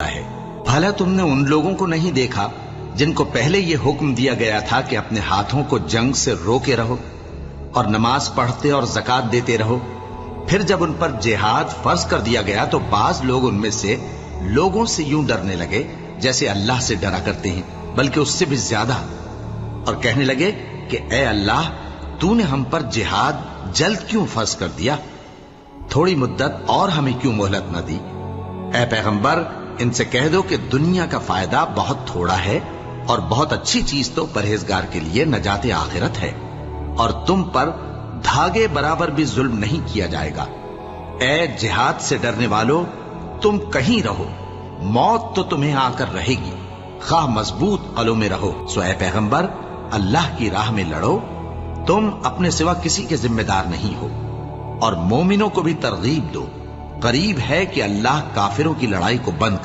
होता है। भला तुमने उन लोगों को नहीं देखा जिनको पहले यह हुक्म दिया गया था कि अपने हाथों को जंग से रोके रहो और नमाज पढ़ते और ज़कात देते रहो। फिर जब उन पर जिहाद फर्ज कर दिया गया तो बाज लोग उनमें से लोगों से यूं डरने लगे जैसे अल्लाह से डरा करते हैं, बल्कि उससे भी ज्यादा, और कहने लगे कि ए अल्लाह, तूने हम पर जिहाद जल्द क्यों फर्ज कर दिया? थोड़ी मुद्दत और हमें क्यों मोहलत न दी? ए पैगंबर, इनसे कह दो कि दुनिया का फायदा बहुत थोड़ा है और बहुत अच्छी चीज तो परहेजगार के लिए नजाते आखिरत है, और तुम पर धागे बराबर भी जुल्म नहीं किया जाएगा। ए जिहाद से डरने वालों, तुम कहीं रहो, मौत तो तुम्हें आकर रहेगी, खा मजबूत कलों में रहो। सो ए पैगंबर, अल्लाह की राह में लड़ो, तुम अपने सिवा किसी के जिम्मेदार नहीं हो, और मोमिनों को भी तरगीब दो। करीब है कि अल्लाह काफिरों की लड़ाई को बंद कर